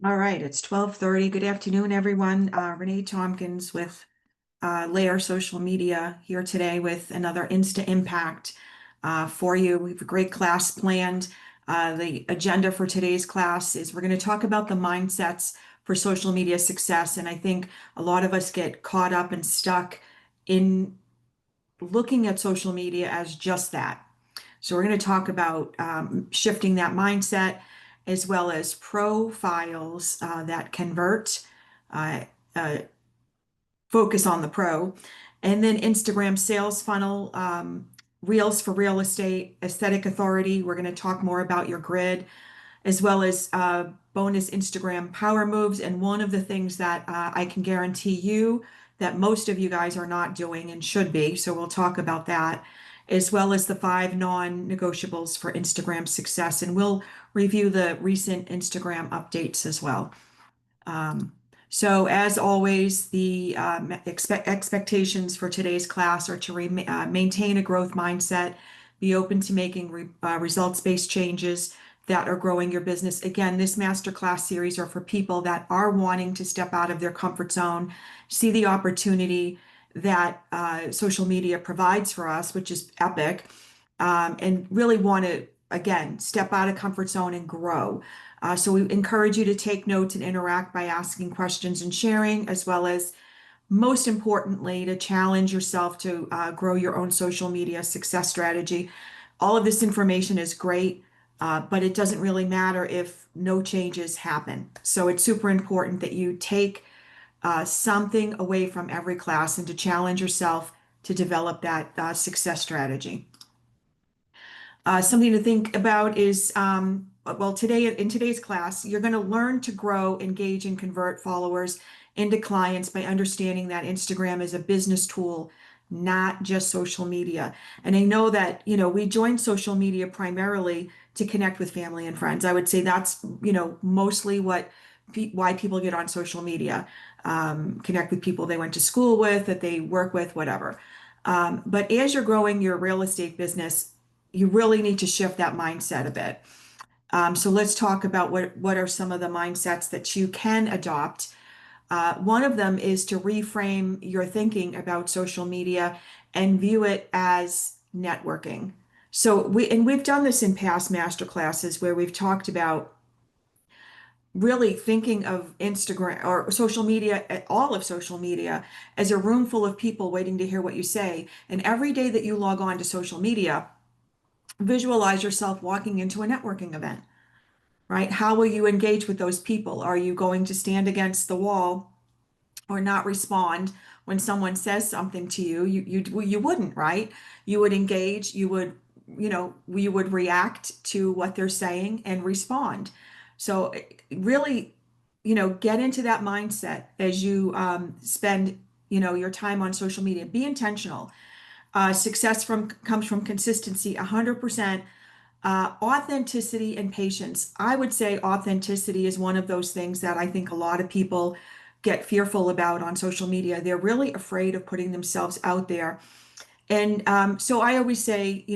All right, it's 12:30. Good afternoon, everyone. Renee Tompkins with Layer Social Media here today with another Insta Impact for you. We have a great class planned. The agenda for today's class is we're going to talk about the mindsets for social media success. And I think a lot of us get caught up and stuck in looking at social media as just that. So we're going to talk about shifting that mindset as well as profiles that convert, uh, uh, focus on the pro, and then Instagram sales funnel, reels for real estate, aesthetic authority. We're going to talk more about your grid as well as bonus Instagram power moves. And one of the things that I can guarantee you that most of you guys are not doing and should be. So we'll talk about that, as well as the five non-negotiables for Instagram success. And we'll review the recent Instagram updates as well. Um, so as always, the expectations for today's class are to maintain a growth mindset, be open to making results-based changes that are growing your business. Again, this masterclass series are for people that are wanting to step out of their comfort zone, see the opportunity that social media provides for us, which is epic, and really want to, again, step out of comfort zone and grow. So we encourage you to take notes and interact by asking questions and sharing, as well as, most importantly, to challenge yourself to grow your own social media success strategy. All of this information is great, but it doesn't really matter if no changes happen. So it's super important that you take something away from every class and to challenge yourself to develop that success strategy. Something to think about is, well, today in today's class, you're going to learn to grow, engage, and convert followers into clients by understanding that Instagram is a business tool, not just social media. And I know that, we joined social media primarily to connect with family and friends. I would say that's, mostly why people get on social media, connect with people they went to school with, that they work with, whatever. But as you're growing your real estate business, you really need to shift that mindset a bit. So let's talk about what are some of the mindsets that you can adopt. One of them is to reframe your thinking about social media and view it as networking. So we've done this in past master classes where we've talked about really thinking of Instagram or social media, all of social media, as a room full of people waiting to hear what you say. And every day that you log on to social media, visualize yourself walking into a networking event, right? How will you engage with those people? Are you going to stand against the wall or not respond when someone says something to you? You wouldn't, right? You would engage, you would react to what they're saying and respond. So really, get into that mindset as you spend, your time on social media. Be intentional. Success comes from consistency, 100%. Authenticity and patience. I would say authenticity is one of those things that I think a lot of people get fearful about on social media. They're really afraid of putting themselves out there. And so I always say,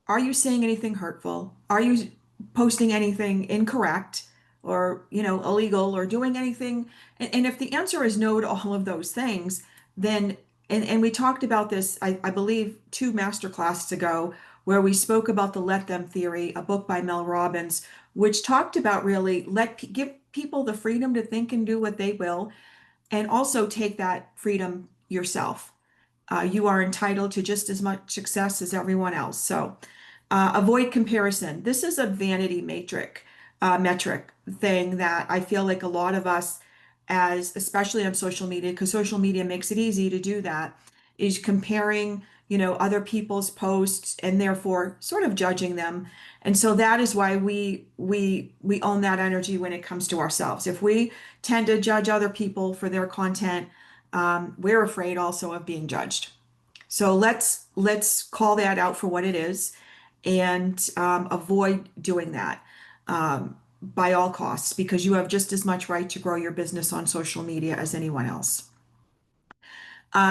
are you saying anything hurtful? Are you posting anything incorrect or, illegal or doing anything? And if the answer is no to all of those things, then, and we talked about this, I believe, two master classes ago, where we spoke about the Let Them theory, a book by Mel Robbins, which talked about really give people the freedom to think and do what they will, and also take that freedom yourself. You are entitled to just as much success as everyone else. So avoid comparison. This is a vanity metric thing that I feel like a lot of us, as especially on social media, because social media makes it easy to do that, is comparing, other people's posts and therefore sort of judging them. And so that is why we own that energy when it comes to ourselves. If we tend to judge other people for their content, we're afraid also of being judged. So let's call that out for what it is and avoid doing that by all costs, because you have just as much right to grow your business on social media as anyone else.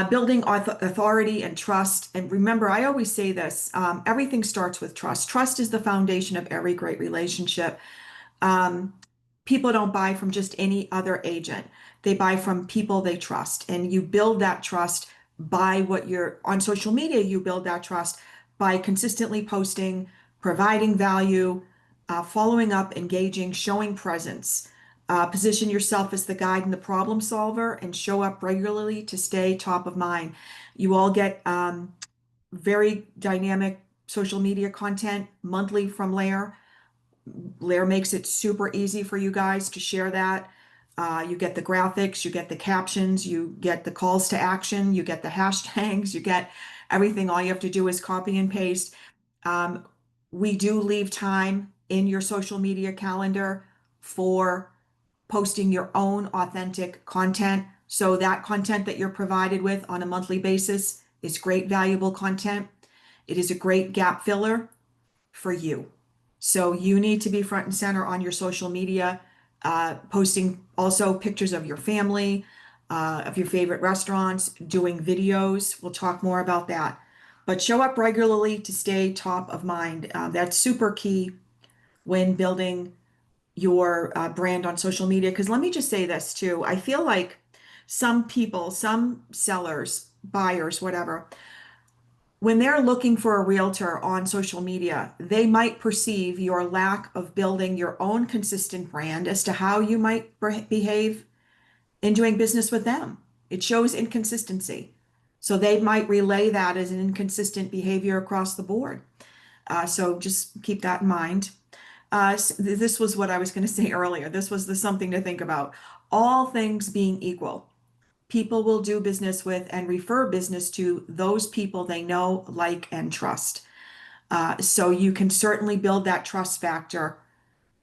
Building authority and trust. And remember, I always say this, everything starts with trust. Trust is the foundation of every great relationship. people don't buy from just any other agent. They buy from people they trust. And you build that trust by what you're on social media, you build that trust by consistently posting, providing value, following up, engaging, showing presence. Position yourself as the guide and the problem solver and show up regularly to stay top of mind. You all get very dynamic social media content monthly from Lair. Lair makes it super easy for you guys to share that. You get the graphics, you get the captions, you get the calls to action, you get the hashtags, you get everything. All you have to do is copy and paste. Um, we do leave time in your social media calendar for posting your own authentic content. So that content that you're provided with on a monthly basis is great, valuable content. It is a great gap filler for you. So you need to be front and center on your social media, posting also pictures of your family, of your favorite restaurants, doing videos. We'll talk more about that. But show up regularly to stay top of mind. That's super key when building your brand on social media. Because let me just say this too. I feel like some people, some sellers, buyers, whatever, when they're looking for a realtor on social media, they might perceive your lack of building your own consistent brand as to how you might behave in doing business with them. It shows inconsistency. So they might relay that as an inconsistent behavior across the board. So just keep that in mind. This was what I was going to say earlier. This was the something to think about. All things being equal, people will do business with and refer business to those people they know, like, and trust. So you can certainly build that trust factor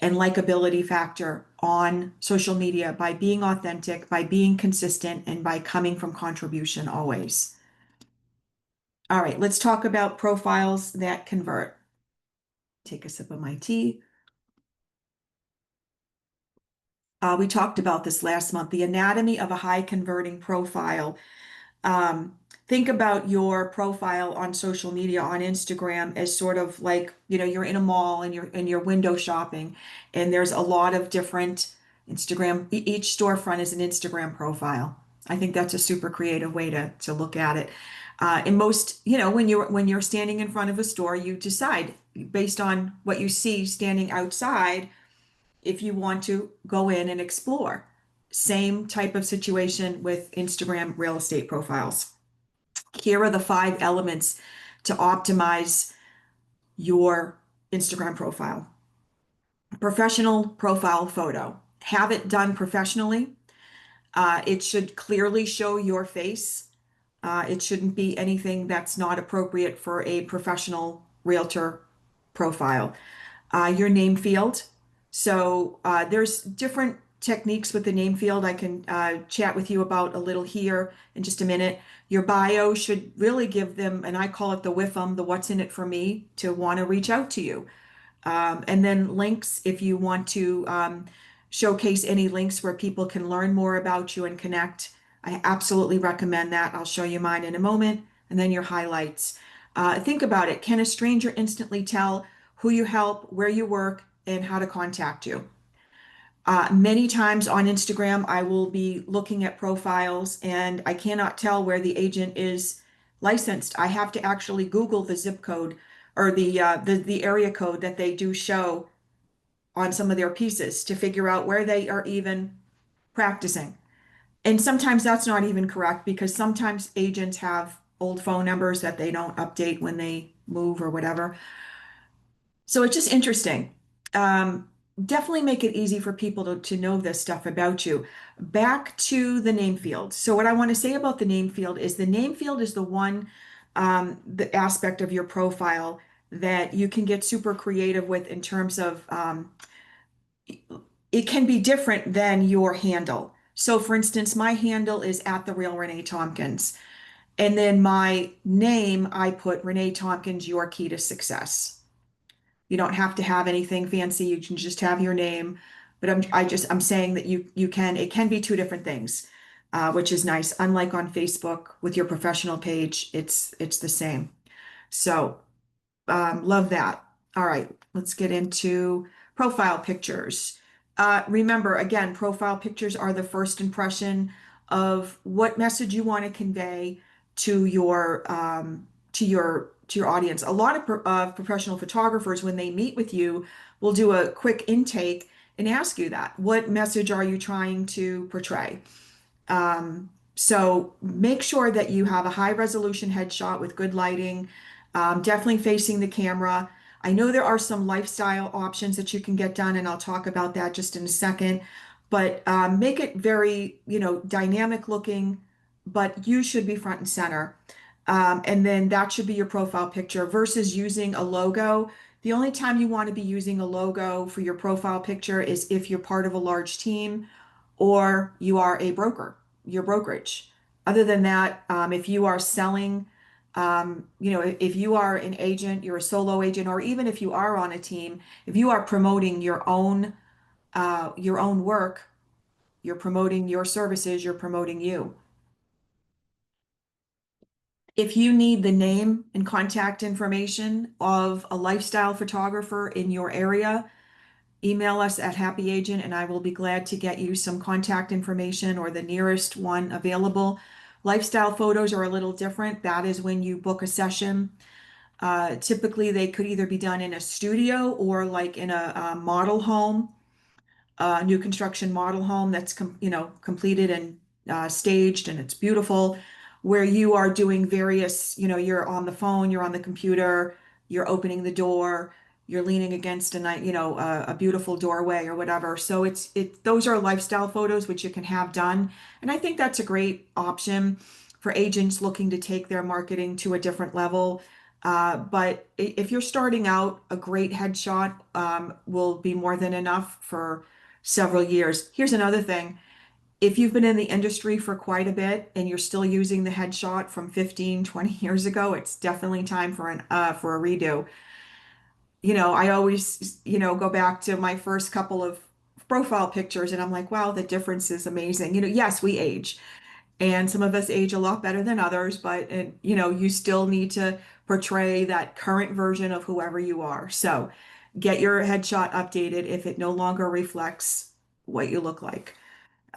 and likability factor on social media by being authentic, by being consistent, and by coming from contribution always. All right, let's talk about profiles that convert. Take a sip of my tea. We talked about this last month, the anatomy of a high converting profile. Think about your profile on social media on Instagram as sort of like, you're in a mall and you're window shopping, and there's a lot of different Instagram, each storefront is an Instagram profile. I think that's a super creative way to look at it. And most, when you're standing in front of a store, you decide based on what you see standing outside if you want to go in and explore. Same type of situation with Instagram real estate profiles. Here are the 5 elements to optimize your Instagram profile. Professional profile photo. Have it done professionally. It should clearly show your face. It shouldn't be anything that's not appropriate for a professional realtor profile. Your name field. So there's different techniques with the name field. I can chat with you about a little here in just a minute. Your bio should really give them, and I call it the WIFM, the what's in it for me, to want to reach out to you. And then links, if you want to showcase any links where people can learn more about you and connect. I absolutely recommend that. I'll show you mine in a moment. And then your highlights. Think about it. Can a stranger instantly tell who you help, where you work, and how to contact you? Many times on Instagram, I will be looking at profiles and I cannot tell where the agent is licensed. I have to actually Google the zip code or the area code that they do show on some of their pieces to figure out where they are even practicing. And sometimes that's not even correct because sometimes agents have old phone numbers that they don't update when they move or whatever. So it's just interesting. Definitely make it easy for people to know this stuff about you. Back to the name field. So what I want to say about the name field is the name field is the one the aspect of your profile that you can get super creative with in terms of it can be different than your handle. So for instance, my handle is at the real Renee Tompkins. And then my name, I put Renee Tompkins, your key to success. You don't have to have anything fancy. You can just have your name. But I'm saying that it can be 2 different things, which is nice. Unlike on Facebook with your professional page, it's the same. So love that. All right, let's get into profile pictures. Remember, again, profile pictures are the first impression of what message you want to convey to your audience. A lot of professional photographers, when they meet with you, will do a quick intake and ask you that. What message are you trying to portray? So make sure that you have a high resolution headshot with good lighting, definitely facing the camera. I know there are some lifestyle options that you can get done, and I'll talk about that just in a second. But make it very, dynamic looking, but you should be front and center. And then that should be your profile picture versus using a logo. The only time you want to be using a logo for your profile picture is if you're part of a large team or you are a broker, your brokerage. Other than that, if you are selling, if you are an agent, you're a solo agent, or even if you are on a team, if you are promoting your own work, you're promoting your services, you're promoting you. If you need the name and contact information of a lifestyle photographer in your area, email us at Happy Agent and I will be glad to get you some contact information or the nearest one available. Lifestyle photos are a little different. That is when you book a session. Typically, they could either be done in a studio or like in a model home, new construction model home that's completed and staged and it's beautiful, where you are doing various, you're on the phone, you're on the computer, you're opening the door, you're leaning against a beautiful doorway or whatever. So those are lifestyle photos which you can have done, and I think that's a great option for agents looking to take their marketing to a different level. But if you're starting out, a great headshot will be more than enough for several years. Here's another thing. If you've been in the industry for quite a bit and you're still using the headshot from 15, 20 years ago, it's definitely time for a redo. I always, go back to my first couple of profile pictures and I'm like, wow, the difference is amazing. Yes, we age and some of us age a lot better than others, but you still need to portray that current version of whoever you are. So get your headshot updated if it no longer reflects what you look like.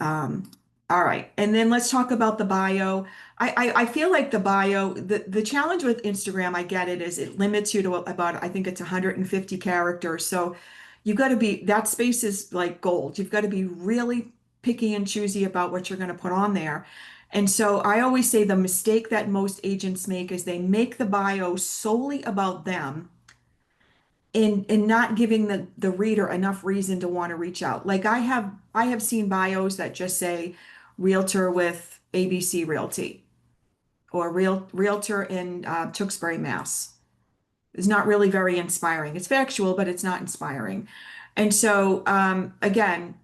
Um, all right, and then let's talk about the bio. I feel like the bio, the challenge with Instagram, I get it, is it limits you to about, I think it's 150 characters. So you've got to be, that space is like gold. You've got to be really picky and choosy about what you're going to put on there. And so I always say the mistake that most agents make is they make the bio solely about them in not giving the reader enough reason to want to reach out. Like I have seen bios that just say realtor with ABC Realty or realtor in Tewksbury, Mass. It's not really very inspiring. It's factual, but it's not inspiring. And so again,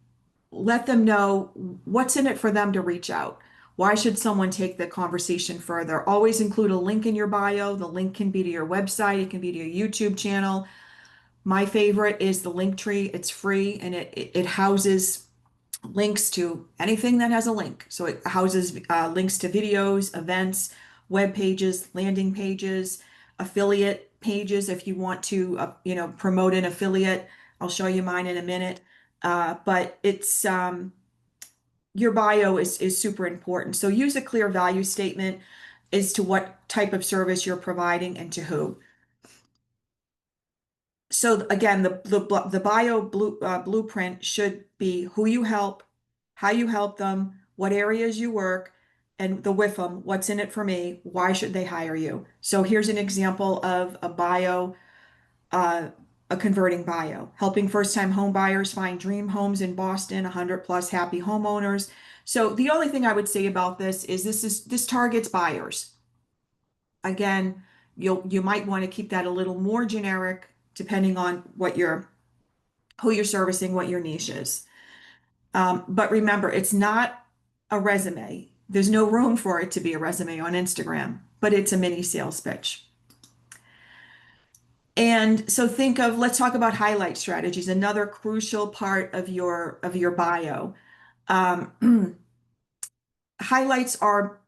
let them know what's in it for them to reach out. Why should someone take the conversation further? Always include a link in your bio. The link can be to your website, it can be to your YouTube channel. My favorite is the link tree. It's free and it houses links to anything that has a link. So it houses links to videos, events, web pages, landing pages, affiliate pages if you want to promote an affiliate. I'll show you mine in a minute. But it's your bio is super important. So use a clear value statement as to what type of service you're providing and to who. So again, the bio blueprint should be who you help, how you help them, what areas you work, and the with them, what's in it for me, why should they hire you? So here's an example of a bio, uh, a converting bio, helping first-time home buyers find dream homes in Boston, 100 plus happy homeowners. So the only thing I would say about this targets buyers. Again, you might want to keep that a little more generic depending on who you're servicing, what your niche is. But remember, it's not a resume. There's no room for it to be a resume on Instagram, but it's a mini sales pitch. And so let's talk about highlight strategies, another crucial part of your bio. Highlights are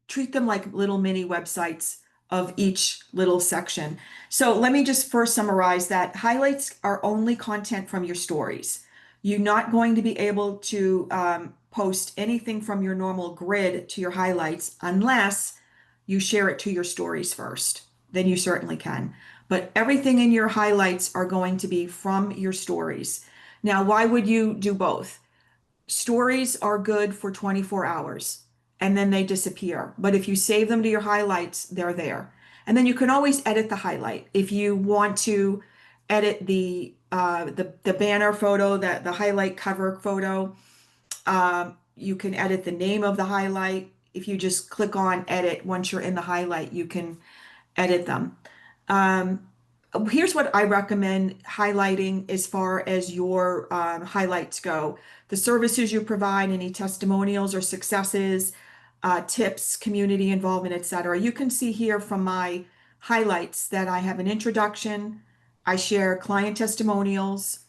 treat them like little mini websites of each little section. So let me just first summarize that highlights are only content from your stories. You're not going to be able to post anything from your normal grid to your highlights unless you share it to your stories first. Then you certainly can. But everything in your highlights are going to be from your stories. Now, why would you do both? Stories are good for 24 hours and then they disappear. But if you save them to your highlights, they're there. And then you can always edit the highlight. If you want to edit the banner photo, the highlight cover photo, you can edit the name of the highlight. If you just click on edit, once you're in the highlight, you can edit them. Um, Here's what I recommend highlighting as far as your highlights go. The services you provide, any testimonials or successes, tips, community involvement, etc. You can see here from my highlights that I have an introduction. I share client testimonials,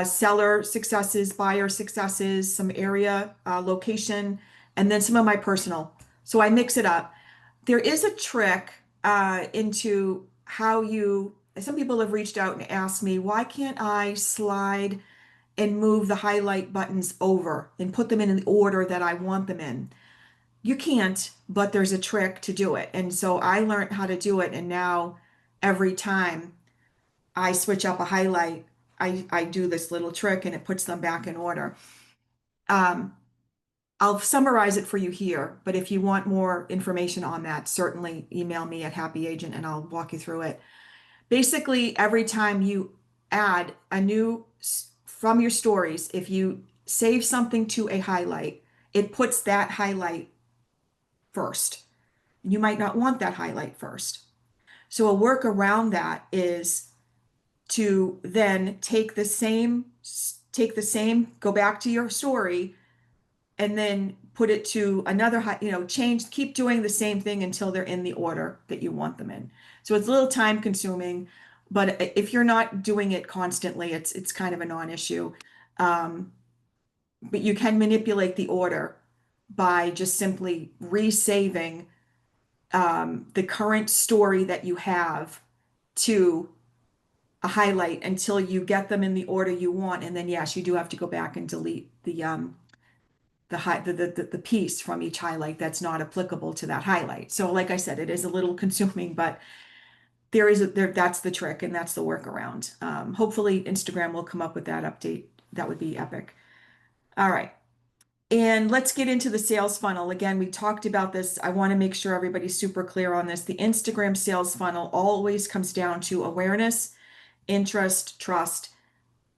seller successes, buyer successes, some area, location, and then some of my personal. So I mix it up. There is a trick into how some people have reached out and asked me, why can't I slide and move the highlight buttons over and put them in the order that I want them in? You can't, but there's a trick to do it. And so I learned how to do it. And now every time I switch up a highlight, I do this little trick and it puts them back in order. Um, I'll summarize it for you here, but if you want more information on that, certainly email me at Happy Agent and I'll walk you through it. Basically, every time you add a new from your stories, if you save something to a highlight, it puts that highlight first. You might not want that highlight first. So a work around that is to then go back to your story and then put it to another, keep doing the same thing until they're in the order that you want them in. So it's a little time consuming, but if you're not doing it constantly, it's kind of a non-issue. But you can manipulate the order by just simply resaving the current story that you have to a highlight until you get them in the order you want. And then yes, you do have to go back and delete the piece from each highlight that's not applicable to that highlight. So like I said, it is a little consuming, but that's the trick and that's the workaround. Hopefully Instagram will come up with that update. That would be epic. All right. And let's get into the sales funnel. Again, we talked about this. I want to make sure everybody's super clear on this. The Instagram sales funnel always comes down to awareness, interest, trust,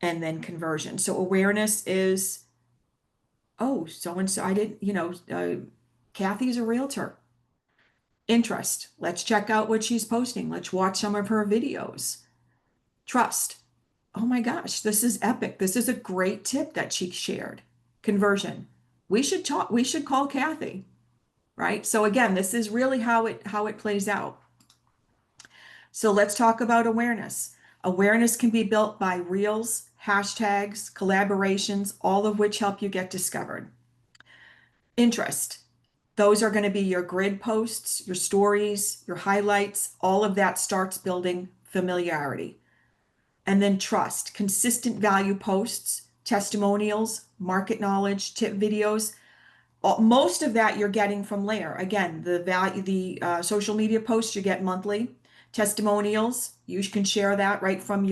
and then conversion. So awareness is, oh, so and so, I didn't, Kathy's a realtor. Interest, let's check out what she's posting. Let's watch some of her videos. Trust, oh my gosh, this is epic. This is a great tip that she shared. Conversion, we should call Kathy, right? So again, this is really how it plays out. So let's talk about awareness. Awareness can be built by reels, hashtags, collaborations, all of which help you get discovered. Interest. Those are going to be your grid posts, your stories, your highlights. All of that starts building familiarity. And then trust, consistent value posts, testimonials, market knowledge, tip videos. Most of that you're getting from Layer. Again, the social media posts you get monthly. Testimonials, you can share that right from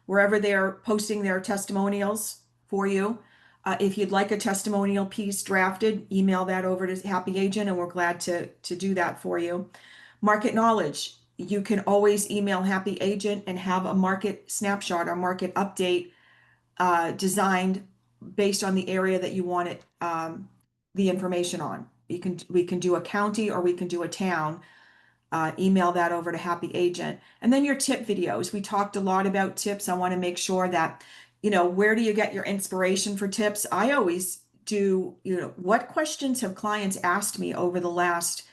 wherever they're posting their testimonials for you. If you'd like a testimonial piece drafted, email that over to Happy Agent and we're glad to do that for you. Market knowledge, you can always email Happy Agent and have a market snapshot or market update designed based on the area that you want it, the information on. We can do a county or we can do a town. Email that over to Happy Agent. And then your tip videos. We talked a lot about tips. I want to make sure that, where do you get your inspiration for tips? I always do, what questions have clients asked me over the last,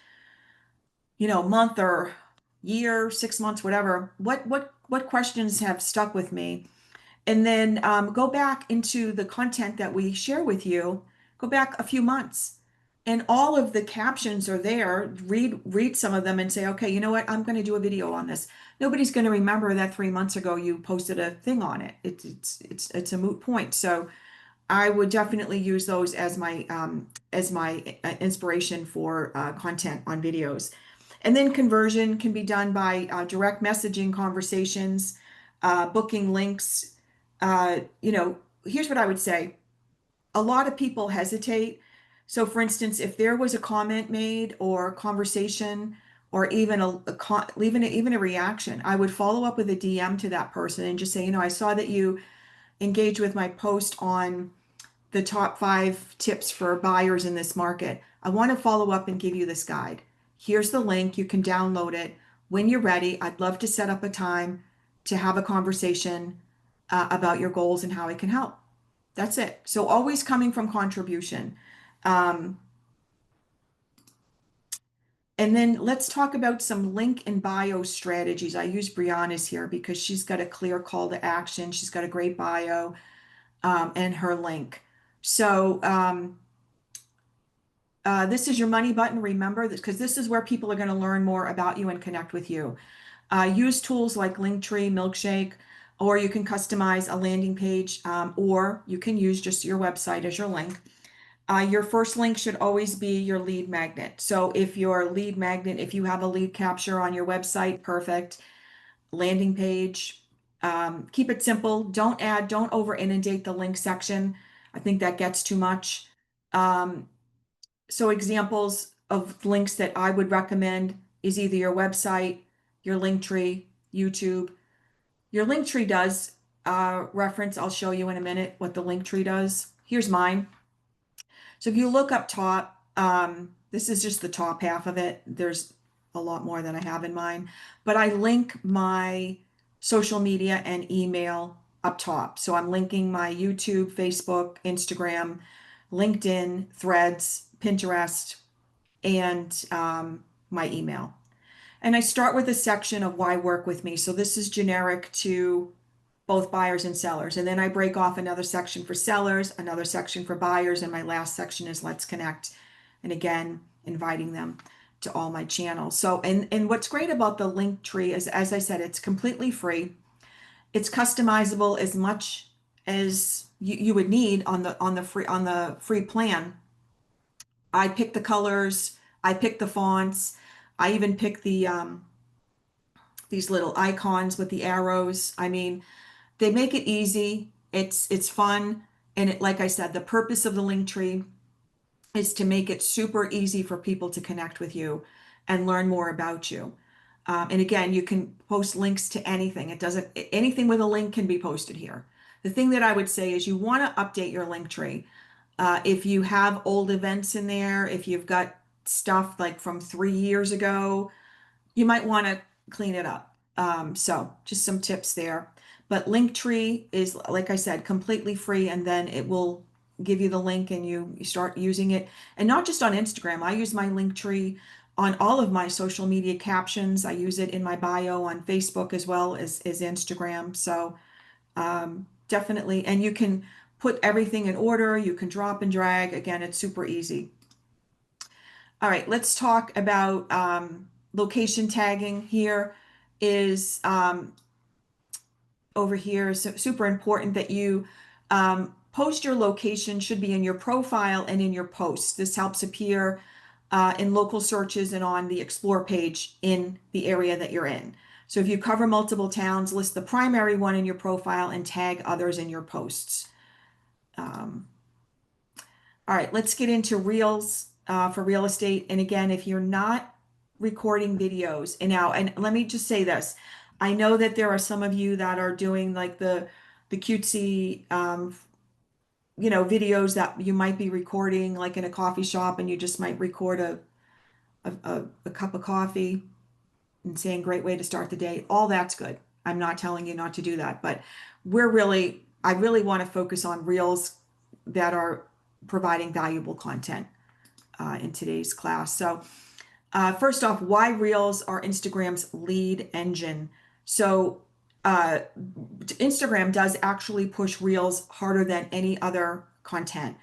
month or year, 6 months, whatever. What questions have stuck with me? And then go back into the content that we share with you. Go back a few months And all of the captions are there. Read some of them and say, okay, you know what? I'm going to do a video on this. Nobody's going to remember that 3 months ago you posted a thing on it. It's a moot point. So I would definitely use those as my inspiration for content on videos. And then conversion can be done by direct messaging conversations, booking links. Here's what I would say. A lot of people hesitate. So, for instance, if there was a comment made or conversation or even even a reaction, I would follow up with a DM to that person and just say, I saw that you engaged with my post on the top 5 tips for buyers in this market. I want to follow up and give you this guide. Here's the link. You can download it. When you're ready, I'd love to set up a time to have a conversation about your goals and how I can help. That's it. So always coming from contribution. Um, and then let's talk about some link and bio strategies. I use Brianna's here because she's got a clear call to action. She's got a great bio and her link. So this is your money button. Remember this because this is where people are going to learn more about you and connect with you. Use tools like Linktree, Milkshake, or you can customize a landing page, or you can use just your website as your link. Your first link should always be your lead magnet. So if you have a lead capture on your website, perfect. Landing page, keep it simple. Don't over inundate the link section. I think that gets too much. So examples of links that I would recommend is either your website, your Linktree, YouTube. Your Linktree does reference, I'll show you in a minute what the Linktree does. Here's mine. So if you look up top, this is just the top half of it. There's a lot more than I have in mind, but I link my social media and email up top. So I'm linking my YouTube, Facebook, Instagram, LinkedIn, Threads, Pinterest, and my email. And I start with a section of why work with me. So this is generic to both buyers and sellers. And then I break off another section for sellers, another section for buyers, and my last section is Let's Connect. And again, inviting them to all my channels. So, and what's great about the link tree is, as I said, it's completely free. It's customizable as much as you would need on the free plan. I pick the colors, I pick the fonts, I even pick these little icons with the arrows. I mean, they make it easy. It's fun. And like I said, the purpose of the link tree is to make it super easy for people to connect with you and learn more about you. And again, you can post links to anything. Anything with a link can be posted here. The thing that I would say is you want to update your link tree. If you have old events in there, if you've got stuff like from 3 years ago, you might want to clean it up. So just some tips there. But Linktree is, like I said, completely free, and then it will give you the link and you start using it. And not just on Instagram. I use my Linktree on all of my social media captions. I use it in my bio on Facebook as well as Instagram. So definitely, and you can put everything in order. You can drop and drag. Again, it's super easy. All right, let's talk about location tagging. Here is over here is super important that you post your location should be in your profile and in your posts. This helps appear in local searches and on the explore page in the area that you're in. So if you cover multiple towns, list the primary one in your profile and tag others in your posts. All right, let's get into Reels for real estate. And again, if you're not recording videos, and let me just say this. I know that there are some of you that are doing like the cutesy videos that you might be recording like in a coffee shop, and you just might record a cup of coffee and saying great way to start the day. All that's good. I'm not telling you not to do that, but I really want to focus on Reels that are providing valuable content in today's class. So first off, why Reels are Instagram's lead engine. So Instagram does actually push Reels harder than any other content.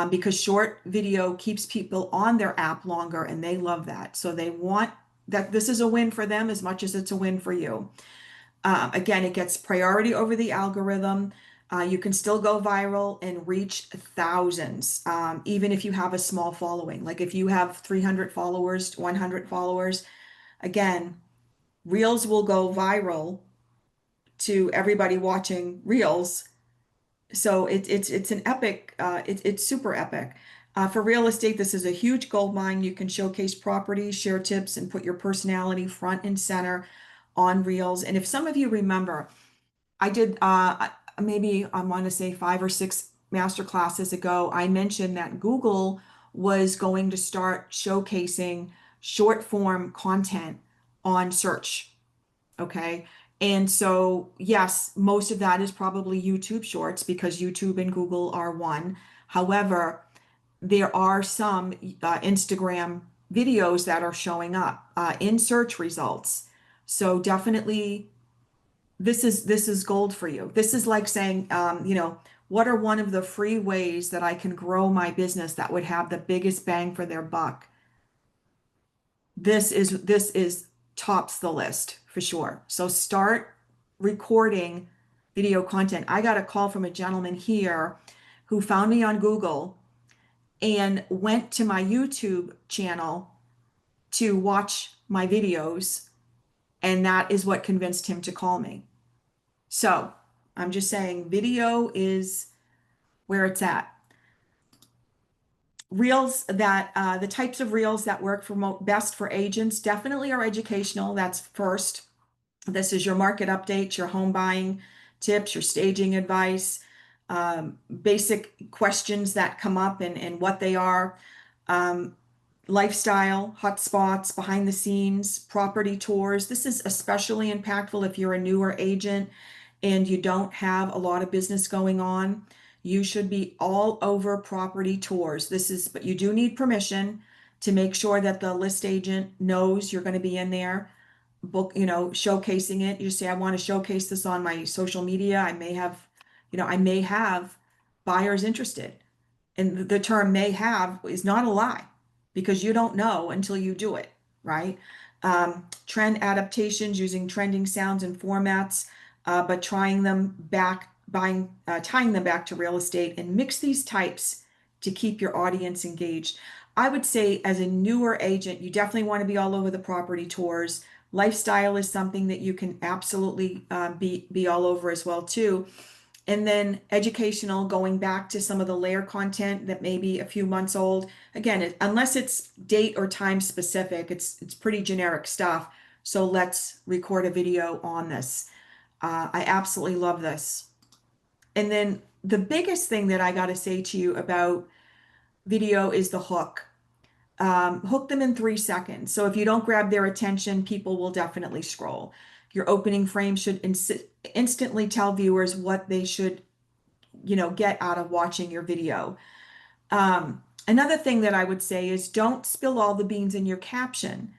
because short video keeps people on their app longer and they love that. So they want that. This is a win for them as much as it's a win for you. Again, it gets priority over the algorithm. You can still go viral and reach thousands, even if you have a small following. Like if you have 300 followers, 100 followers, again, Reels will go viral to everybody watching Reels. So it's an epic, it's super epic. For real estate, this is a huge gold mine. You can showcase properties, share tips, and put your personality front and center on Reels. And if some of you remember, I did maybe I want to say 5 or 6 master classes ago, I mentioned that Google was going to start showcasing short form content on search. Okay. And so, yes, most of that is probably YouTube Shorts because YouTube and Google are one. However, there are some Instagram videos that are showing up in search results. So definitely this is gold for you. This is like saying, what are one of the free ways that I can grow my business that would have the biggest bang for their buck? This is tops the list for sure. So start recording video content. I got a call from a gentleman here who found me on Google and went to my YouTube channel to watch my videos, and that is what convinced him to call me. So I'm just saying video is where it's at. Reels that the types of reels that work for best for agents definitely are educational. That's first. This is your market updates, your home buying tips, your staging advice, basic questions that come up and what they are, lifestyle, hotspots, behind the scenes, property tours. This is especially impactful if you're a newer agent and you don't have a lot of business going on. You should be all over property tours. But you do need permission to make sure that the list agent knows you're going to be in there, showcasing it. You say, I want to showcase this on my social media. I may have buyers interested. And the term may have is not a lie because you don't know until you do it, right? Trend adaptations using trending sounds and formats, but tying them back to real estate, and mix these types to keep your audience engaged. I would say as a newer agent, you definitely want to be all over the property tours. Lifestyle is something that you can absolutely be all over as well too. And then educational, going back to some of the layer content that may be a few months old. Again, unless it's date or time specific, it's pretty generic stuff. So let's record a video on this. I absolutely love this. And then the biggest thing that I got to say to you about video is the hook. Hook them in 3 seconds. So if you don't grab their attention, people will definitely scroll. Your opening frame should instantly tell viewers what they should, get out of watching your video. Another thing that I would say is don't spill all the beans in your caption.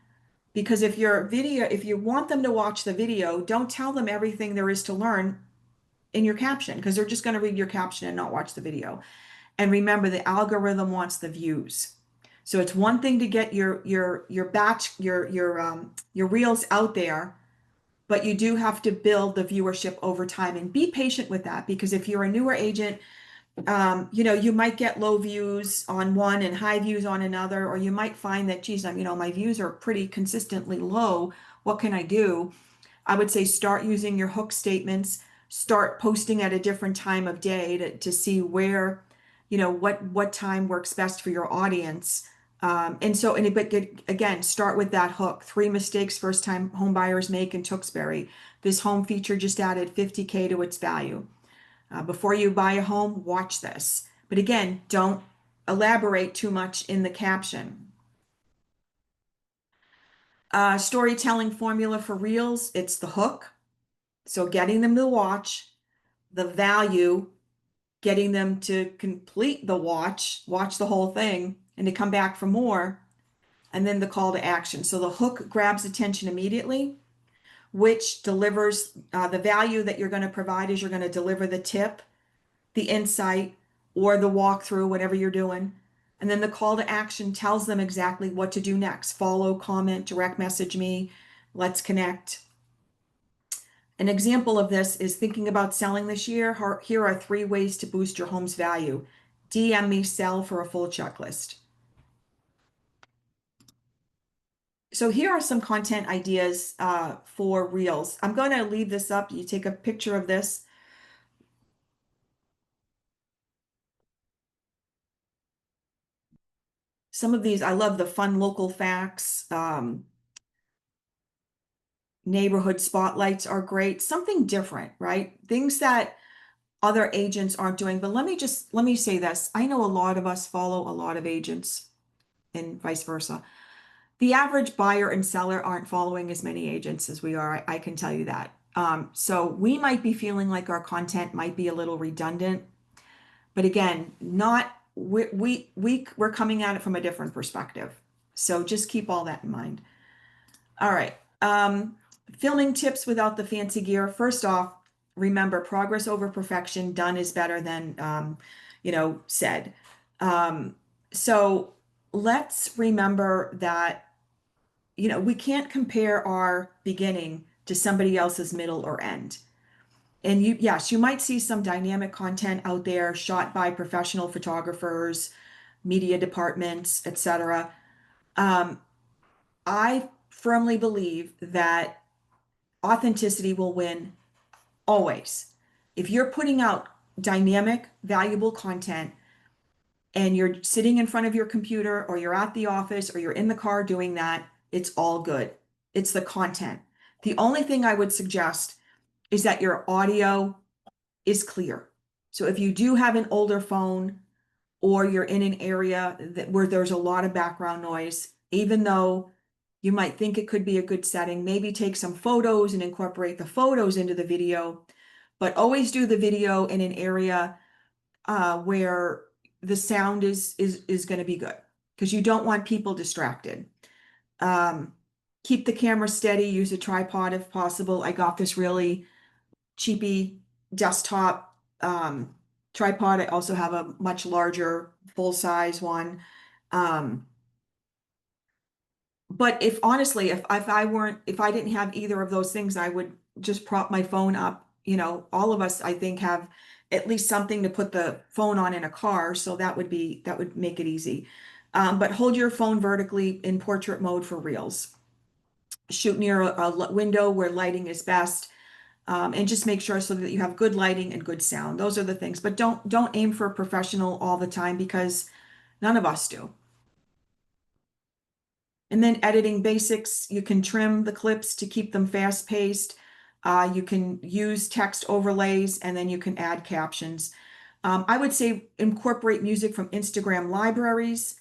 Because if you want them to watch the video, don't tell them everything there is to learn in your caption, because they're just going to read your caption and not watch the video. And remember, the algorithm wants the views. So it's one thing to get your reels out there, but you do have to build the viewership over time, and be patient with that, because if you're a newer agent, you might get low views on one and high views on another, or you might find that, geez, my views are pretty consistently low. What can I do? I would say start using your hook statements, start posting at a different time of day to see where, what time works best for your audience. But again, start with that hook. 3 mistakes first time home buyers make in Tewksbury. This home feature just added $50K to its value. Before you buy a home, watch this. But again, don't elaborate too much in the caption. Storytelling formula for reels, it's the hook. So getting them to watch, the value, getting them to complete the watch the whole thing, and to come back for more, and then the call to action. So the hook grabs attention immediately, which delivers the value that you're going to provide is you're going to deliver the tip, the insight, or the walkthrough, whatever you're doing. And then the call to action tells them exactly what to do next. Follow, comment, direct message me, let's connect. An example of this is thinking about selling this year. Here are 3 ways to boost your home's value. DM me sell for a full checklist. So here are some content ideas for Reels. I'm going to leave this up. You take a picture of this. Some of these, I love the fun local facts. Neighborhood spotlights are great. Something different, right? Things that other agents aren't doing. But let me say this. I know a lot of us follow a lot of agents and vice versa. The average buyer and seller aren't following as many agents as we are. I can tell you that. So we might be feeling like our content might be a little redundant, but again, not we're coming at it from a different perspective. So just keep all that in mind. All right. Filming tips without the fancy gear. First off, remember progress over perfection. Done is better than said. Um, so let's remember that we can't compare our beginning to somebody else's middle or end. And yes, you might see some dynamic content out there shot by professional photographers, media departments, etc. Um, I firmly believe that authenticity will win always. If you're putting out dynamic, valuable content and you're sitting in front of your computer or you're at the office or you're in the car doing that, it's all good. It's the content. The only thing I would suggest is that your audio is clear. So if you do have an older phone or you're in an area where there's a lot of background noise, even though you might think it could be a good setting, maybe take some photos and incorporate the photos into the video, but always do the video in an area where the sound is going to be good because you don't want people distracted. Um, Keep the camera steady, use a tripod if possible. I got this really cheapy desktop tripod. I also have a much larger full size one. Um, but if honestly, if I didn't have either of those things, I would just prop my phone up. All of us, I think, have at least something to put the phone on in a car. So that would make it easy. But hold your phone vertically in portrait mode for reels. Shoot near a window where lighting is best. And just make sure so that you have good lighting and good sound. Those are the things. But don't aim for a professional all the time because none of us do. And then editing basics, you can trim the clips to keep them fast paced. You can use text overlays and then you can add captions. I would say incorporate music from Instagram libraries.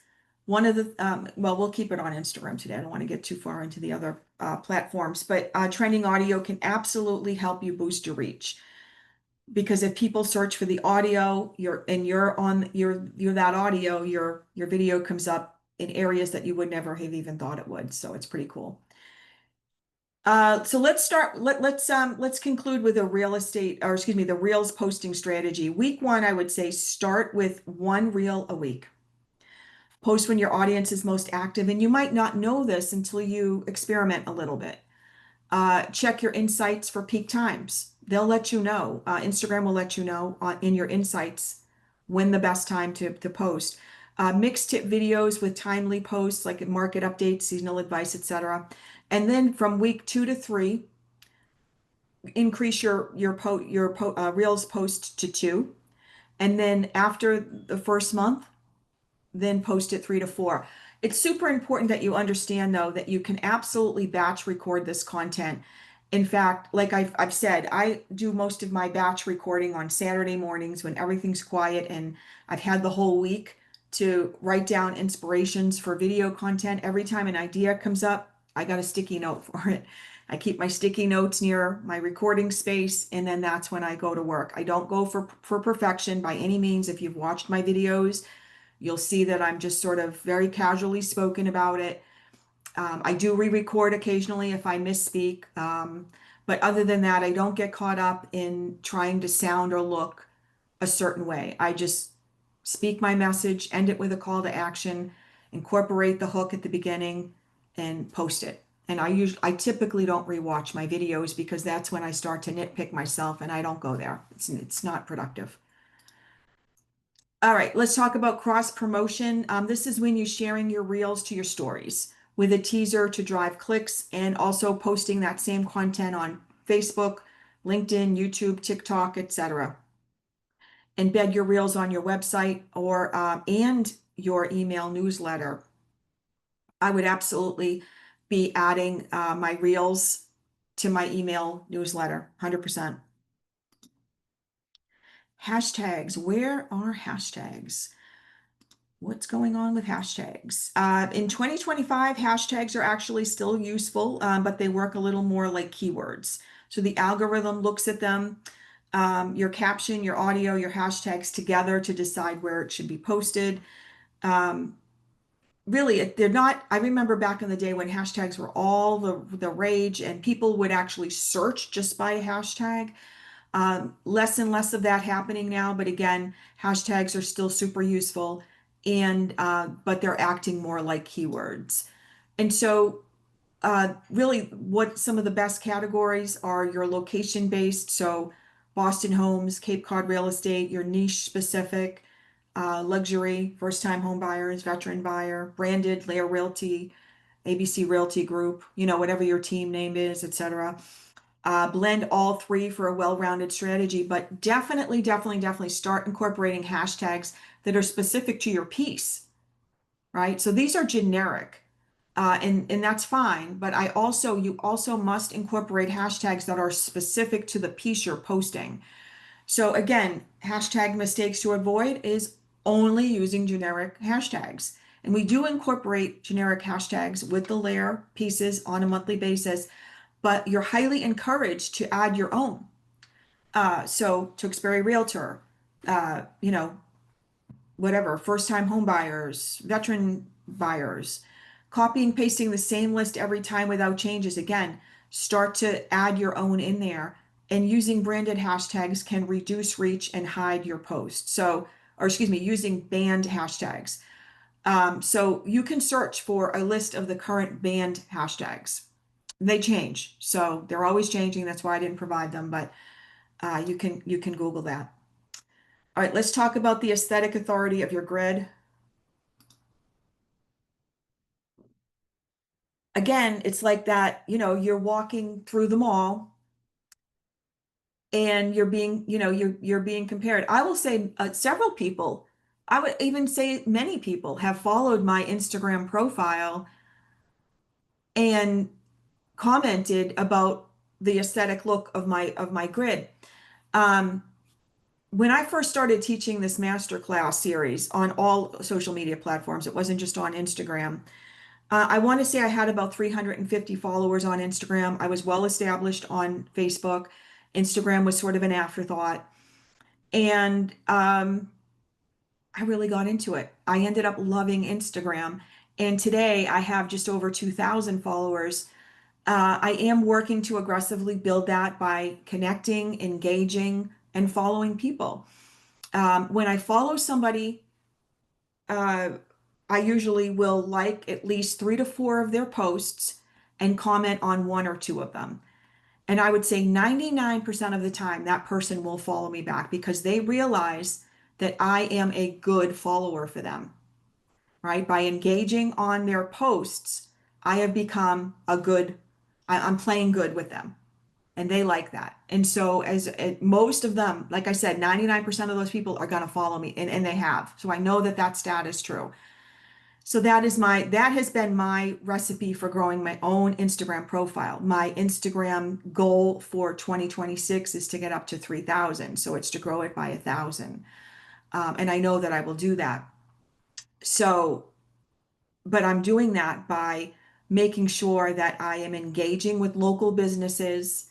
One of the, well, we'll keep it on Instagram today. I don't want to get too far into the other platforms, but trending audio can absolutely help you boost your reach. Because if people search for the audio, you're that audio, your video comes up in areas that you would never have even thought it would. So it's pretty cool. So let's start. Let's conclude with a real estate, or excuse me, the Reels posting strategy. Week 1, I would say start with 1 reel a week. Post when your audience is most active, and you might not know this until you experiment a little bit. Check your insights for peak times. They'll let you know. Instagram will let you know in your insights when the best time to post. Mix tip videos with timely posts like market updates, seasonal advice, etc. And then from week 2 to 3, increase your Reels post to 2. And then after the first month, then post it 3 to 4. It's super important that you understand, though, that you can absolutely batch record this content. In fact, like I've said, I do most of my batch recording on Saturday mornings when everything's quiet and I've had the whole week to write down inspirations for video content. Every time an idea comes up, I got a sticky note for it. I keep my sticky notes near my recording space, and then that's when I go to work. I don't go for perfection by any means. If you've watched my videos, you'll see that I'm just sort of very casually spoken about it. I do re-record occasionally if I misspeak. But other than that, I don't get caught up in trying to sound or look a certain way. speak my message, end it with a call to action, incorporate the hook at the beginning, and post it. And I typically don't rewatch my videos because that's when I start to nitpick myself, and I don't go there. It's not productive. All right, let's talk about cross promotion. This is when you're sharing your reels to your stories with a teaser to drive clicks, and also posting that same content on Facebook, LinkedIn, YouTube, TikTok, etc. Embed your reels on your website or and your email newsletter. I would absolutely be adding my reels to my email newsletter, 100%. Hashtags. Where are hashtags? What's going on with hashtags? In 2025, hashtags are actually still useful, but they work a little more like keywords. So the algorithm looks at them, your caption, your audio, your hashtags together to decide where it should be posted. Really, they're not. I remember back in the day when hashtags were all the rage and people would actually search just by a hashtag. Less and less of that happening now, but again, hashtags are still super useful, and but they're acting more like keywords. And so really what some of the best categories are your location based, so Boston homes, Cape Cod real estate, your niche specific, luxury, first time home buyers, veteran buyer, branded, Layer Realty, ABC Realty Group, whatever your team name is, etc. Blend all three for a well-rounded strategy, but definitely start incorporating hashtags that are specific to your piece, right? So these are generic, and that's fine, but you also must incorporate hashtags that are specific to the piece you're posting. So again, hashtag mistakes to avoid is only using generic hashtags. And we do incorporate generic hashtags with the layer pieces on a monthly basis, but you're highly encouraged to add your own. So Tewksbury Realtor, you know, whatever, first time home buyers, veteran buyers, copy and pasting the same list every time without changes. Again, start to add your own in there. And using branded hashtags can reduce reach and hide your post. So, or excuse me, using banned hashtags. So you can search for a list of the current banned hashtags. They change, so they're always changing. That's why I didn't provide them, but you can Google that. All right, let's talk about the aesthetic authority of your grid. Again, it's like that, you're walking through the mall and you're being compared. I will say several people, I would even say many people have followed my Instagram profile and commented about the aesthetic look of my grid. When I first started teaching this masterclass series on all social media platforms, it wasn't just on Instagram. I want to say I had about 350 followers on Instagram. I was well established on Facebook. Instagram was sort of an afterthought. And I really got into it. I ended up loving Instagram. And today I have just over 2,000 followers. I am working to aggressively build that by connecting, engaging, and following people. When I follow somebody, uh, I usually will like at least 3 to 4 of their posts and comment on 1 or 2 of them. And I would say 99% of the time that person will follow me back because they realize that I am a good follower for them, right? By engaging on their posts, I have become I'm playing good with them and they like that. And so most of them, like I said, 99% of those people are going to follow me and they have. So I know that stat is true. So that has been my recipe for growing my own Instagram profile. My Instagram goal for 2026 is to get up to 3,000. So it's to grow it by 1,000. And I know that I will do that. So, but I'm doing that by making sure that I am engaging with local businesses,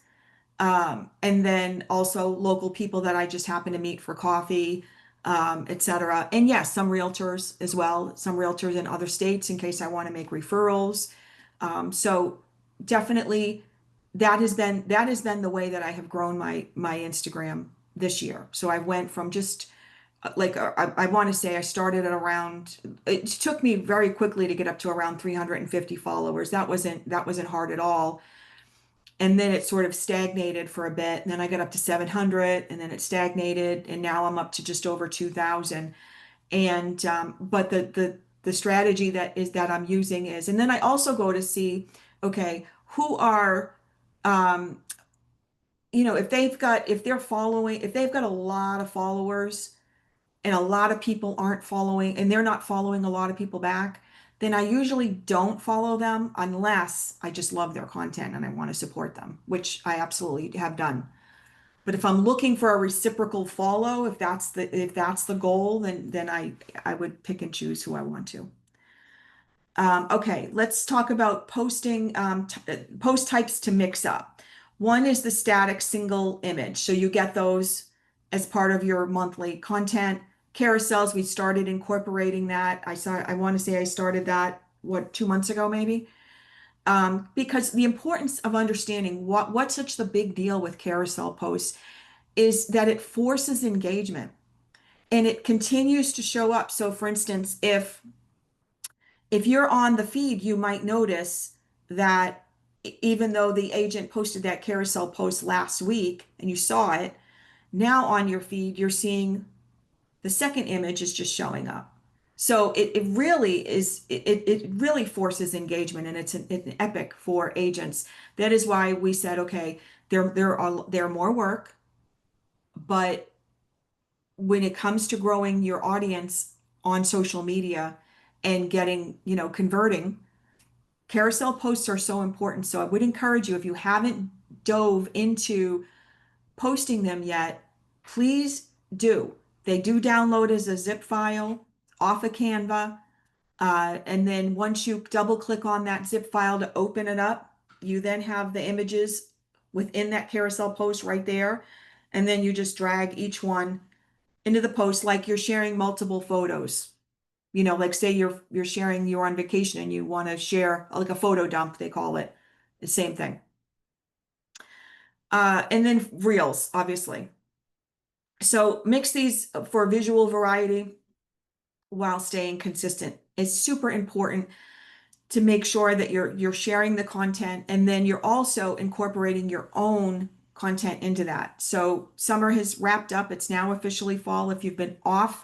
and then also local people that I just happen to meet for coffee, etc. And yes, some realtors as well, some realtors in other states in case I want to make referrals. So definitely that has been the way that I have grown my Instagram this year. So I went from just I want to say I started at around, it took me very quickly to get up to around 350 followers. That wasn't hard at all. And then it sort of stagnated for a bit. And then I got up to 700 and then it stagnated. And now I'm up to just over 2,000. And, but the strategy that I'm using is, and then I also go to see, okay, who are, um, if they've got a lot of followers, and a lot of people aren't following and they're not following a lot of people back, then I usually don't follow them unless I just love their content and I want to support them, which I absolutely have done. But if I'm looking for a reciprocal follow, if that's the goal, then I would pick and choose who I want to. Okay, let's talk about post types to mix up. One is the static single image. So you get those as part of your monthly content. Carousels, we started incorporating that. I want to say I started that, what, 2 months ago, maybe? Because the importance of understanding what's such the big deal with carousel posts is that it forces engagement and it continues to show up. So for instance, if you're on the feed, you might notice that even though the agent posted that carousel post last week and you saw it, now on your feed, you're seeing the second image is just showing up. So it really is, it really forces engagement and it's an epic for agents. That is why we said, okay, there are more work, but when it comes to growing your audience on social media and getting, converting, carousel posts are so important. So I would encourage you, if you haven't dove into posting them yet, please do. They do download as a zip file off of Canva. And then once you double click on that zip file to open it up, you then have the images within that carousel post right there. And then you just drag each one into the post like you're sharing multiple photos. Like say you're sharing, you're on vacation and you want to share like a photo dump, they call it. The same thing. And then reels, obviously. So mix these for visual variety while staying consistent. It's super important to make sure that you're sharing the content and then you're also incorporating your own content into that. So summer has wrapped up. It's now officially fall. If you've been out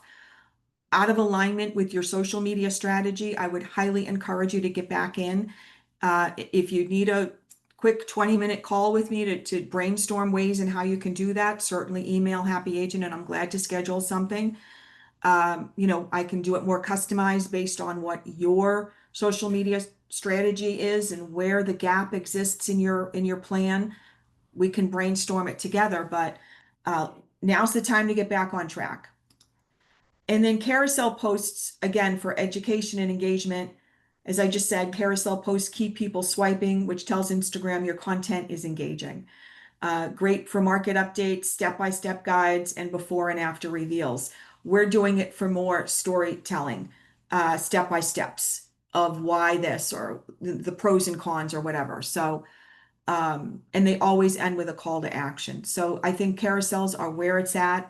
of alignment with your social media strategy, I would highly encourage you to get back in. If you need a quick 20-minute call with me to brainstorm ways and how you can do that, certainly email Happy Agent and I'm glad to schedule something. I can do it more customized based on what your social media strategy is and where the gap exists in your plan. We can brainstorm it together, but now's the time to get back on track. And then carousel posts, again, for education and engagement. As I just said, carousel posts keep people swiping, which tells Instagram your content is engaging. Great for market updates, step-by-step guides, and before and after reveals. We're doing it for more storytelling, step-by-steps of why this or the pros and cons or whatever. So, and they always end with a call to action. So I think carousels are where it's at.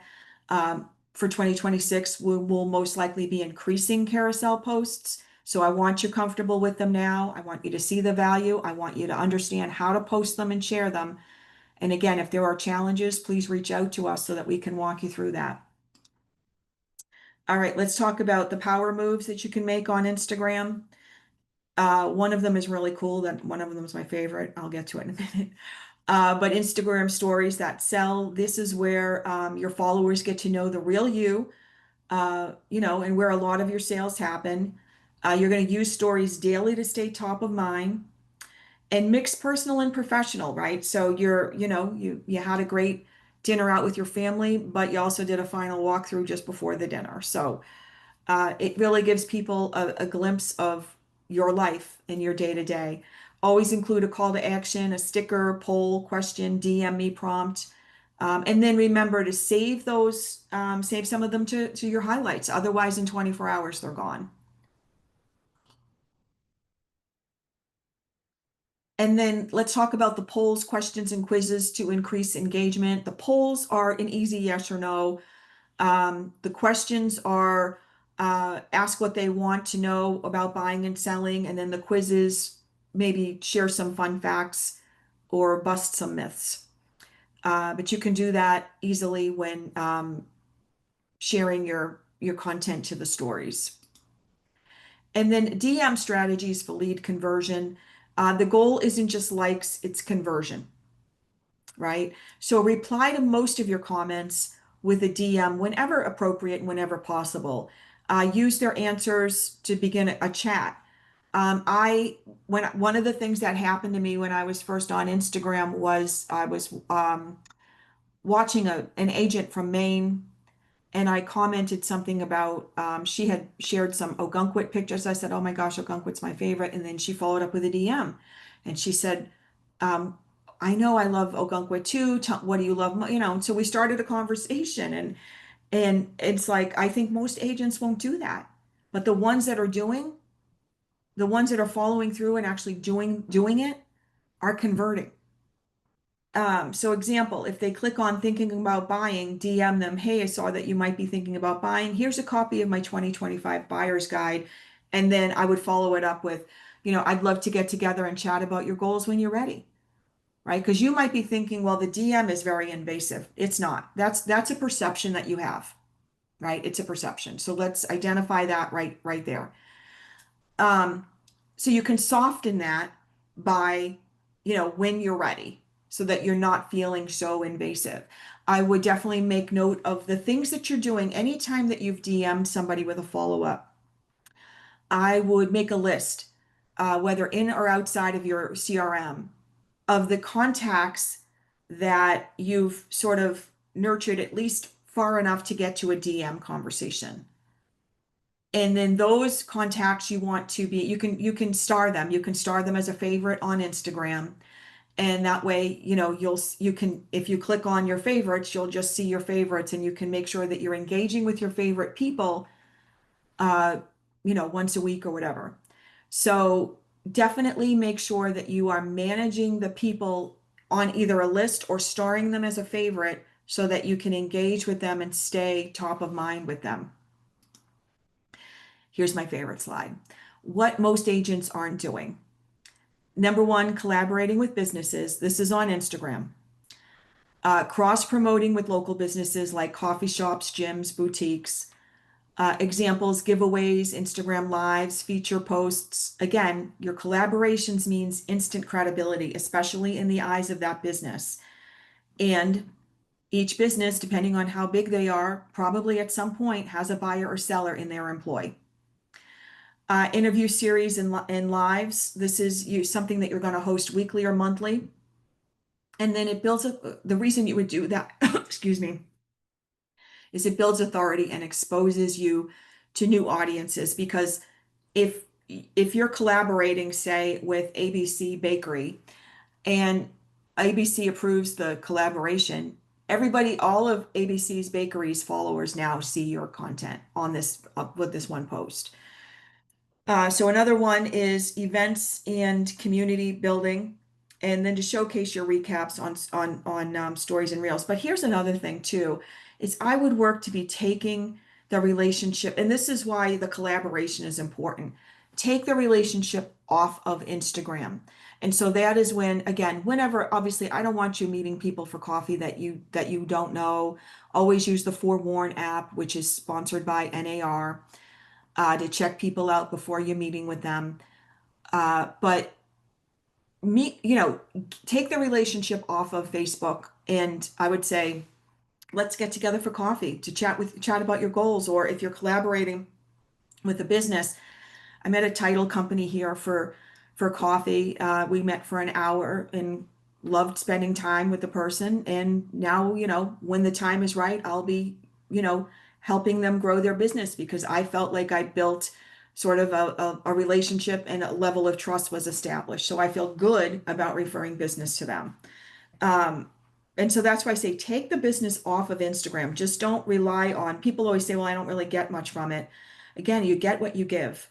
For 2026, we will most likely be increasing carousel posts. So I want you comfortable with them now. I want you to see the value. I want you to understand how to post them and share them. And again, if there are challenges, please reach out to us so that we can walk you through that. All right, let's talk about the power moves that you can make on Instagram. One of them is really cool. That one of them is my favorite. I'll get to it in a minute. But Instagram stories that sell, this is where your followers get to know the real you, and where a lot of your sales happen. You're going to use stories daily to stay top of mind and mix personal and professional, right? So you had a great dinner out with your family, but you also did a final walkthrough just before the dinner. So it really gives people a glimpse of your life and your day to day. Always include a call to action, a sticker, poll, question, DM me prompt. And then remember to save those, save some of them to your highlights. Otherwise, in 24 hours, they're gone. And then let's talk about the polls, questions, and quizzes to increase engagement. The polls are an easy yes or no. The questions are ask what they want to know about buying and selling, and then the quizzes maybe share some fun facts or bust some myths. But you can do that easily when sharing your content to the stories. And then DM strategies for lead conversion. The goal isn't just likes, it's conversion, right? So reply to most of your comments with a DM whenever appropriate and whenever possible. Use their answers to begin a chat. I when one of the things that happened to me when I was first on Instagram was I was watching an agent from Maine, and I commented something about she had shared some Ogunquit pictures. I said, "Oh my gosh, Ogunquit's my favorite," and then she followed up with a DM, and she said, um, "I know I love Ogunquit too. What do you love? You know." And so we started a conversation, and it's like I think most agents won't do that, but the ones that are following through and actually doing it are converting. So example, if they click on thinking about buying, DM them, hey, I saw that you might be thinking about buying. Here's a copy of my 2025 buyer's guide. And then I would follow it up with, I'd love to get together and chat about your goals when you're ready, right? Because you might be thinking, well, the DM is very invasive. It's not. That's a perception that you have, right? It's a perception. So let's identify that right there. So you can soften that by, when you're ready so that you're not feeling so invasive. I would definitely make note of the things that you're doing anytime that you've DM'd somebody with a follow-up. I would make a list, whether in or outside of your CRM, of the contacts that you've sort of nurtured at least far enough to get to a DM conversation. And then those contacts you want to be, you can star them. You can star them as a favorite on Instagram. And that way, you can, if you click on your favorites, you'll just see your favorites, and you can make sure that you're engaging with your favorite people, uh, once a week or whatever. So definitely make sure that you are managing the people on either a list or starring them as a favorite so that you can engage with them and stay top of mind with them. Here's my favorite slide. What most agents aren't doing. Number one, collaborating with businesses. This is on Instagram. Cross-promoting with local businesses like coffee shops, gyms, boutiques. Examples, giveaways, Instagram lives, feature posts. Again, your collaborations means instant credibility, especially in the eyes of that business. And each business, depending on how big they are, probably at some point has a buyer or seller in their employ. Interview series and lives. This is something that you're going to host weekly or monthly. And then it builds up, the reason you would do that, excuse me, is it builds authority and exposes you to new audiences. Because if you're collaborating, say, with ABC Bakery, and ABC approves the collaboration, everybody, all of ABC's Bakery's followers now see your content on this with this one post. So another one is events and community building, and then to showcase your recaps on stories and reels. But here's another thing too, is I would work to be taking the relationship, and this is why the collaboration is important. Take the relationship off of Instagram. And so that is when, again, whenever, obviously, I don't want you meeting people for coffee that you don't know. Always use the Forewarn app, which is sponsored by NAR, to check people out before you're meeting with them. But take the relationship off of Facebook, and I would say, let's get together for coffee to chat about your goals. Or if you're collaborating with a business, I'm at a title company here for coffee. We met for an hour and loved spending time with the person. And now, when the time is right, I'll be, helping them grow their business, because I felt like I built sort of a relationship, and a level of trust was established. So I feel good about referring business to them. And so that's why I say take the business off of Instagram. Just don't rely on, people always say, well, I don't really get much from it. Again, you get what you give.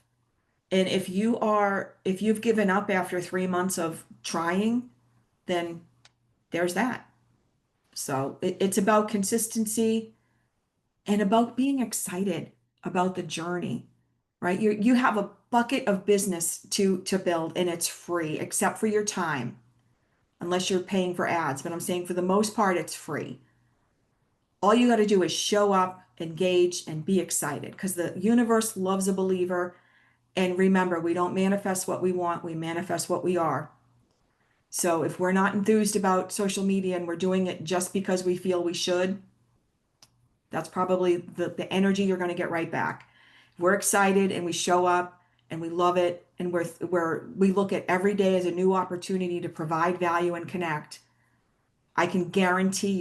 And if you've given up after 3 months of trying, then there's that. So it's about consistency, and about being excited about the journey, right? You have a bucket of business to build and it's free except for your time, unless you're paying for ads. But I'm saying for the most part, it's free. All you got to do is show up, engage, and be excited because the universe loves a believer. And remember, we don't manifest what we want, we manifest what we are. So if we're not enthused about social media and we're doing it just because we feel we should, that's probably the energy you're going to get right back. If we're excited and we show up and we love it and we look at every day as a new opportunity to provide value and connect, I can guarantee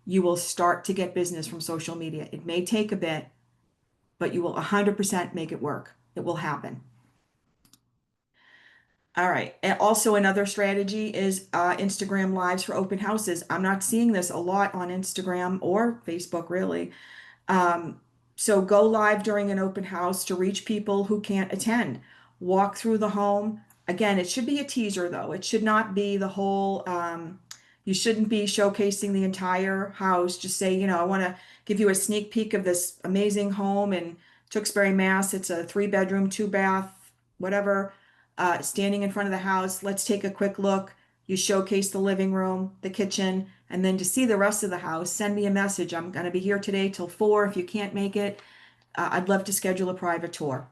you will start to get business from social media. It may take a bit, but you will 100% make it work. It will happen. All right. And also another strategy is Instagram lives for open houses. I'm not seeing this a lot on Instagram or Facebook, really. Um, so go live during an open house to reach people who can't attend. Walk through the home. Again, it should be a teaser though. It should not be the whole, you shouldn't be showcasing the entire house. Just say, I want to give you a sneak peek of this amazing home in Tewksbury, Mass. It's a 3 bedroom, 2 bath, whatever, standing in front of the house. Let's take a quick look. You showcase the living room, the kitchen, and then to see the rest of the house, send me a message. I'm going to be here today till 4. If you can't make it, I'd love to schedule a private tour.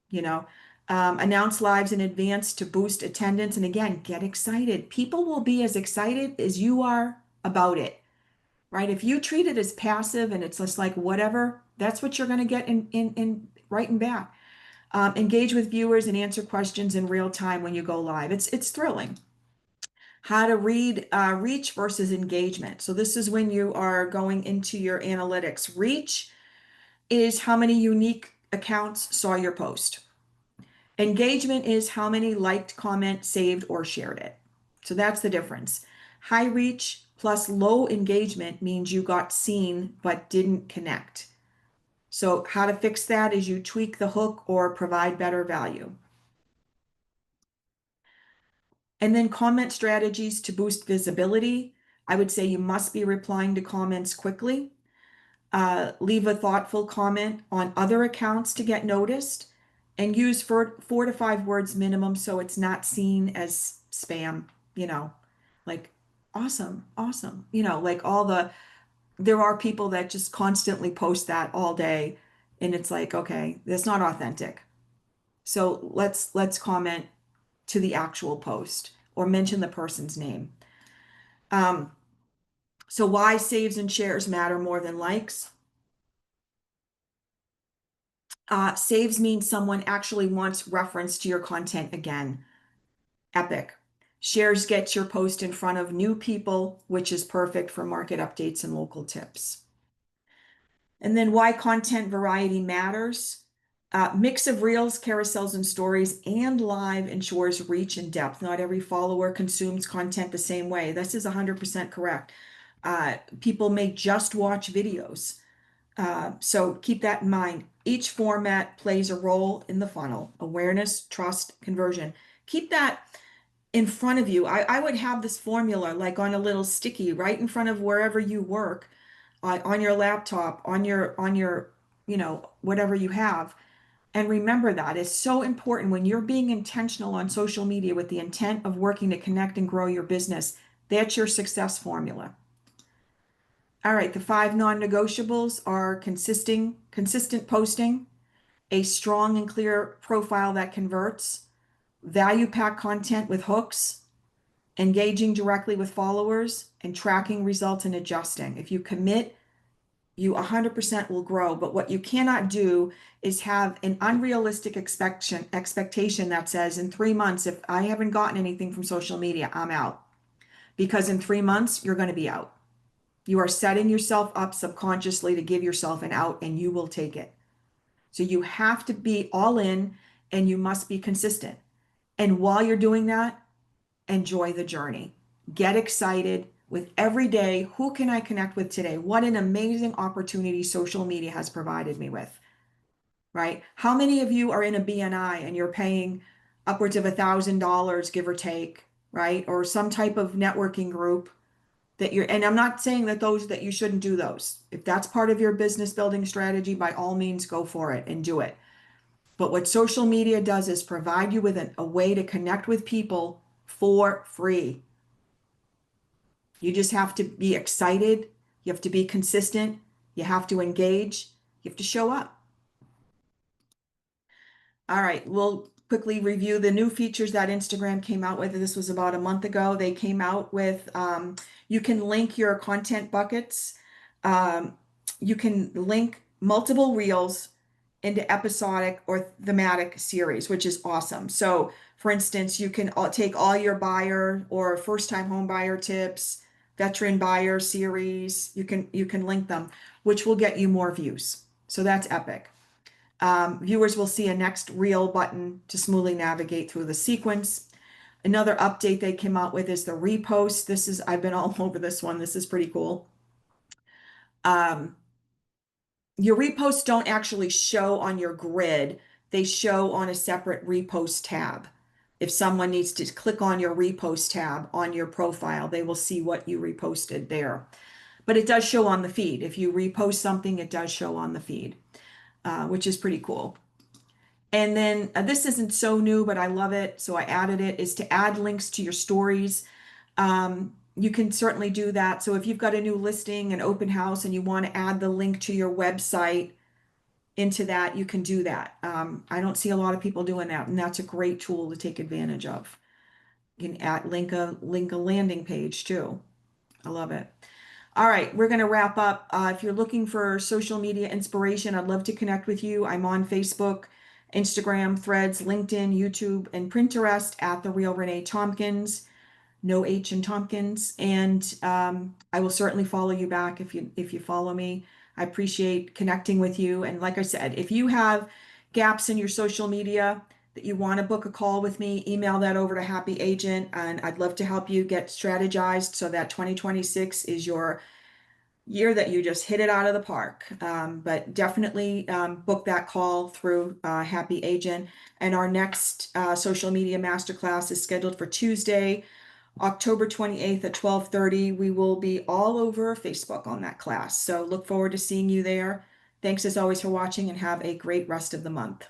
You know, announce lives in advance to boost attendance. And again, get excited. People will be as excited as you are about it, right? If you treat it as passive and it's just like whatever, that's what you're going to get in writing back. Engage with viewers and answer questions in real time when you go live. It's thrilling. How to read reach versus engagement. So this is when you are going into your analytics. Reach is how many unique accounts saw your post. Engagement is how many liked, comment, saved, or shared it. So that's the difference. High reach plus low engagement means you got seen but didn't connect. So how to fix that is you tweak the hook or provide better value. And then comment strategies to boost visibility. I would say you must be replying to comments quickly. Leave a thoughtful comment on other accounts to get noticed, and use 4 to 5 words minimum so it's not seen as spam, you know, like awesome, awesome, like there are people that just constantly post that all day, and it's like, okay, that's not authentic. So let's comment to the actual post or mention the person's name. Um, so why saves and shares matter more than likes? Saves means someone actually wants reference to your content again. Epic. Shares gets your post in front of new people, which is perfect for market updates and local tips. And then why content variety matters. Mix of reels, carousels, and stories and live ensures reach and depth. Not every follower consumes content the same way. This is 100% correct. People may just watch videos. So keep that in mind. Each format plays a role in the funnel: awareness, trust, conversion. Keep that in front of you. I would have this formula like on a little sticky right in front of wherever you work, on your laptop, on your, whatever you have. And remember that it's so important when you're being intentional on social media with the intent of working to connect and grow your business. That's your success formula. All right, the 5 non-negotiables are consistent posting, a strong and clear profile that converts, value pack content with hooks, engaging directly with followers, and tracking results and adjusting. If you commit, you 100% will grow. But what you cannot do is have an unrealistic expectation that says in 3 months, if I haven't gotten anything from social media, I'm out. Because in 3 months, you're going to be out. You are setting yourself up subconsciously to give yourself an out, and you will take it. So you have to be all in, and you must be consistent. And while you're doing that, enjoy the journey. Get excited with every day. Who can I connect with today? What an amazing opportunity social media has provided me with, right? How many of you are in a BNI and you're paying upwards of $1,000, give or take, right? Or some type of networking group, and I'm not saying that you shouldn't do those. If that's part of your business building strategy, by all means, go for it and do it. But what social media does is provide you with a way to connect with people for free. You just have to be excited. You have to be consistent. You have to engage. You have to show up. All right, we'll quickly review the new features that Instagram came out with. This was about a month ago. They came out with you can link your content buckets. Um, you can link multiple reels into episodic or thematic series, which is awesome. So, for instance, you can take all your buyer or first-time home buyer tips, veteran buyer series. You can link them, which will get you more views. So that's epic. Viewers will see a next reel button to smoothly navigate through the sequence. Another update they came out with is the repost. I've been all over this one. This is pretty cool. Um, your reposts don't actually show on your grid. They show on a separate repost tab. If someone needs to click on your repost tab on your profile, they will see what you reposted there. But it does show on the feed. If you repost something, it does show on the feed, which is pretty cool. And then this isn't so new, but I love it, so I added it, is to add links to your stories. You can certainly do that. So if you've got a new listing, an open house, and you want to add the link to your website into that, you can do that. I don't see a lot of people doing that, and that's a great tool to take advantage of. You can link a landing page too. I love it. All right, we're going to wrap up. If you're looking for social media inspiration, I'd love to connect with you. I'm on Facebook, Instagram, Threads, LinkedIn, YouTube, and Pinterest at The Real Renee Tompkins. No H in Tompkins. And I will certainly follow you back if you follow me. I appreciate connecting with you. And like I said, if you have gaps in your social media that you want to book a call with me, email that over to Happy Agent, and I'd love to help you get strategized so that 2026 is your year that you just hit it out of the park. But definitely book that call through Happy Agent. And our next social media masterclass is scheduled for Tuesday, October 28th at 12:30. We will be all over Facebook on that class. So look forward to seeing you there. Thanks as always for watching, and have a great rest of the month.